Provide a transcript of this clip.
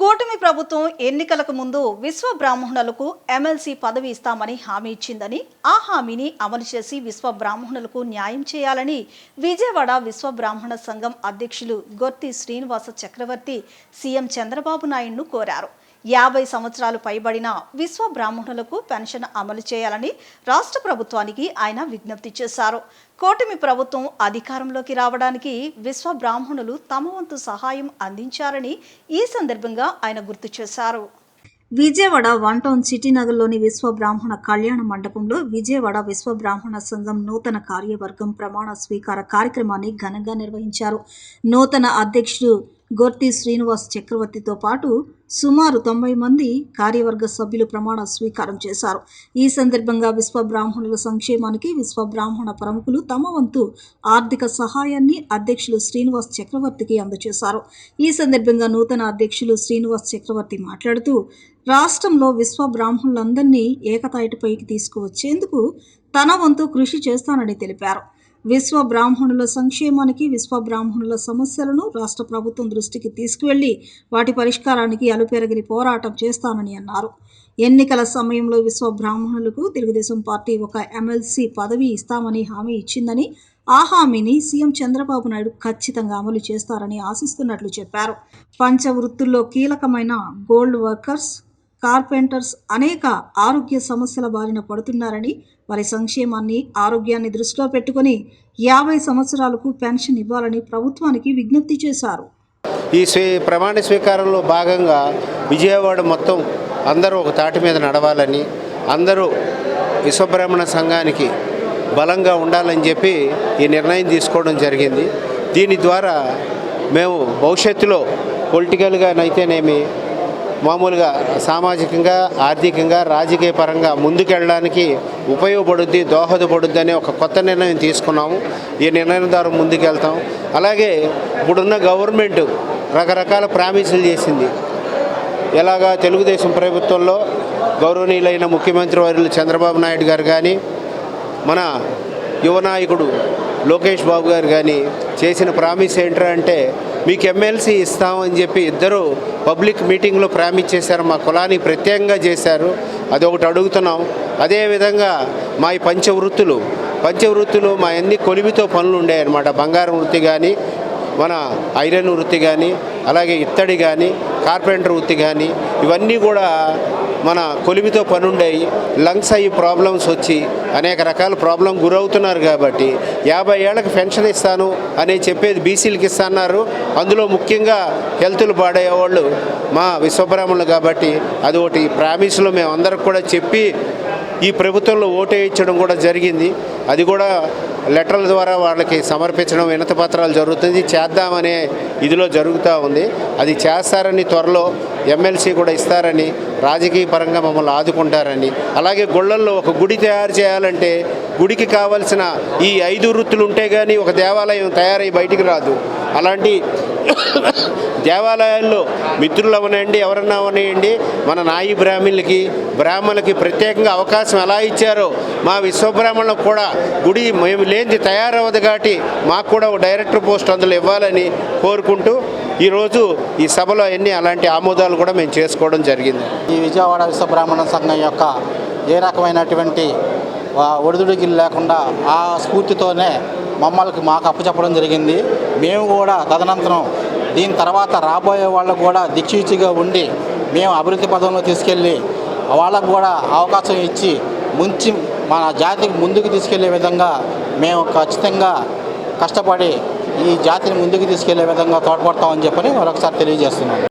కూటమి ప్రభుత్వం ఎన్నికలకు ముందు విశ్వ బ్రాహ్మణులకు ఎమ్మెల్సీ పదవి ఇస్తామని హామీ ఇచ్చిందని, ఆ హామీని అమలు చేసి విశ్వ బ్రాహ్మణులకు న్యాయం చేయాలని విజయవాడ విశ్వ బ్రాహ్మణ సంఘం అధ్యక్షులు గొర్తి శ్రీనివాస చక్రవర్తి సీఎం చంద్రబాబు నాయుడును కోరారు. 50 సంవత్సరాలు పైబడిన విశ్వ బ్రాహ్మణులకు పెన్షన్ అమలు చేయాలని రాష్ట్ర ప్రభుత్వానికి ఆయన విజ్ఞప్తి చేశారు. కూటమి ప్రభుత్వం అధికారంలోకి రావడానికి విశ్వ బ్రాహ్మణులు తమ వంతు సహాయం అందించారని ఈ సందర్భంగా ఆయన గుర్తు చేశారు. విజయవాడ 1 టౌన్ సిటీ నగర్లోని విశ్వ బ్రాహ్మణ కళ్యాణ మండపంలో విజయవాడ విశ్వ బ్రాహ్మణ సంఘం నూతన కార్యవర్గం ప్రమాణ స్వీకార కార్యక్రమాన్ని ఘనంగా నిర్వహించారు. నూతన అధ్యక్షుడు గొర్తి శ్రీనివాస్ చక్రవర్తితో పాటు సుమారు 90 మంది కార్యవర్గ సభ్యులు ప్రమాణ స్వీకారం చేశారు. ఈ సందర్భంగా విశ్వ బ్రాహ్మణుల సంక్షేమానికి విశ్వ బ్రాహ్మణ ప్రముఖులు తమ వంతు ఆర్థిక సహాయాన్ని అధ్యక్షులు శ్రీనివాస్ చక్రవర్తికి అందజేశారు. ఈ సందర్భంగా నూతన అధ్యక్షులు శ్రీనివాస్ చక్రవర్తి మాట్లాడుతూ, రాష్ట్రంలో విశ్వ బ్రాహ్మణులందరినీ ఏకతాటిపైకి తీసుకువచ్చేందుకు తన వంతు కృషి చేస్తానని తెలిపారు. విశ్వ బ్రాహ్మణుల సంక్షేమానికి, విశ్వ బ్రాహ్మణుల సమస్యలను రాష్ట్ర ప్రభుత్వం దృష్టికి తీసుకువెళ్లి వాటి పరిష్కారానికి అలుపెరగని పోరాటం చేస్తానని అన్నారు. ఎన్నికల సమయంలో విశ్వ బ్రాహ్మణులకు తెలుగుదేశం పార్టీ ఒక ఎమ్మెల్సీ పదవి ఇస్తామని హామీ ఇచ్చిందని, ఆ హామీని సీఎం చంద్రబాబు నాయుడు ఖచ్చితంగా అమలు చేస్తారని ఆశిస్తున్నట్లు చెప్పారు. పంచవృత్తుల్లో కీలకమైన గోల్డ్ వర్కర్స్, కార్పెంటర్స్ అనేక ఆరోగ్య సమస్యల బారిన పడుతున్నారని, వారి సంక్షేమాన్ని, ఆరోగ్యాన్ని దృష్టిలో పెట్టుకుని 50 సంవత్సరాలకు పెన్షన్ ఇవ్వాలని ప్రభుత్వానికి విజ్ఞప్తి చేశారు. ఈ ప్రమాణ స్వీకారంలో భాగంగా విజయవాడ మొత్తం అందరూ ఒక తాటి మీద నడవాలని, అందరూ విశ్వబ్రాహ్మణ సంఘానికి బలంగా ఉండాలని చెప్పి ఈ నిర్ణయం తీసుకోవడం జరిగింది. దీని ద్వారా మేము భవిష్యత్తులో పొలిటికల్గానైతేనేమి, మామూలుగా సామాజికంగా, ఆర్థికంగా, రాజకీయ పరంగా ముందుకెళ్ళడానికి ఉపయోగపడుద్ది, దోహదపడుద్ది అనే ఒక కొత్త నిర్ణయం తీసుకున్నాము. ఈ నిర్ణయం ద్వారా ముందుకెళ్తాం. అలాగే ఇప్పుడున్న గవర్నమెంట్ రకరకాల ప్రామిసులు చేసింది. ఎలాగా తెలుగుదేశం ప్రభుత్వంలో గౌరవనీయులైన ముఖ్యమంత్రి వర్యులు చంద్రబాబు నాయుడు గారు కానీ, మన యువ నాయకుడు లోకేష్ బాబు గారు కానీ చేసిన ప్రామిస్ ఏంటంటే, మీకు ఎమ్మెల్సీ ఇస్తామని చెప్పి ఇద్దరు పబ్లిక్ మీటింగ్లో ప్రామిస్ చేశారు. మా కులానికి ప్రత్యేకంగా చేశారు. అదొకటి అడుగుతున్నాం. అదేవిధంగా మా ఈ పంచవృత్తులు మా అన్ని కొలిమితో పనులు ఉండేవన్నమాట. బంగారం వృత్తి కానీ, మన ఐరన్ వృత్తి కానీ, అలాగే ఇత్తడి కానీ, కార్పెంటర్ వృత్తి కానీ, ఇవన్నీ కూడా మన కొలిమితో పని ఉండేవి. లంగ్స్ అయ్యి ప్రాబ్లమ్స్ వచ్చి అనేక రకాల ప్రాబ్లం గురవుతున్నారు. కాబట్టి 50 ఏళ్ళకి పెన్షన్ ఇస్తాను అని చెప్పేది బీసీలకు ఇస్తున్నారు. అందులో ముఖ్యంగా హెల్త్లు పాడేవాళ్ళు మా విశ్వబ్రాహ్మణులు. కాబట్టి అది ఒకటి ప్రామిస్లో మేము అందరికి కూడా చెప్పి ఈ ప్రభుత్వంలో ఓటేయించడం కూడా జరిగింది. అది కూడా లెటర్ల ద్వారా వాళ్ళకి సమర్పించడం, వినతి పత్రాలు జరుగుతుంది. చేద్దామనే ఇదిలో జరుగుతూ ఉంది. అది చేస్తారని, త్వరలో ఎమ్మెల్సీ కూడా ఇస్తారని, రాజకీయ పరంగా మమ్మల్ని ఆదుకుంటారని, అలాగే గుళ్ళల్లో ఒక గుడి తయారు చేయాలంటే గుడికి కావాల్సిన ఈ 5 వృత్తులు ఉంటే కానీ ఒక దేవాలయం తయారై బయటికి రాదు. అలాంటి దేవాలయాల్లో మిత్రులు అవనండి, ఎవరన్నా అవనండి, మన నాయి బ్రాహ్మణులకి ప్రత్యేకంగా అవకాశం ఎలా ఇచ్చారో మా విశ్వబ్రాహ్మణులకు కూడా గుడి మేము లేనిది తయారవ్వదు. కాబట్టి మాకు కూడా ఒక డైరెక్టర్ పోస్ట్ అందులో ఇవ్వాలని కోరుకుంటూ ఈరోజు ఈ సభలో ఎన్ని అలాంటి ఆమోదాలు కూడా మేము చేసుకోవడం జరిగింది. ఈ విజయవాడ విశ్వబ్రాహ్మణ సంఘం యొక్క ఏ రకమైనటువంటి ఒడిదుడిగిలు లేకుండా ఆ స్ఫూర్తితోనే మాకు అప్పచెప్పడం జరిగింది. మేము కూడా తదనంతరం దీని తర్వాత రాబోయే వాళ్ళకు కూడా దిక్సూచిగా ఉండి మేము అభివృద్ధి పదంలో తీసుకెళ్ళి వాళ్ళకు కూడా అవకాశం ఇచ్చి మన జాతికి ముందుకు తీసుకెళ్లే విధంగా మేము ఖచ్చితంగా కష్టపడి ఈ జాతిని ముందుకు తీసుకెళ్లే విధంగా తోడ్పడతామని చెప్పని మరొకసారి తెలియజేస్తున్నాం.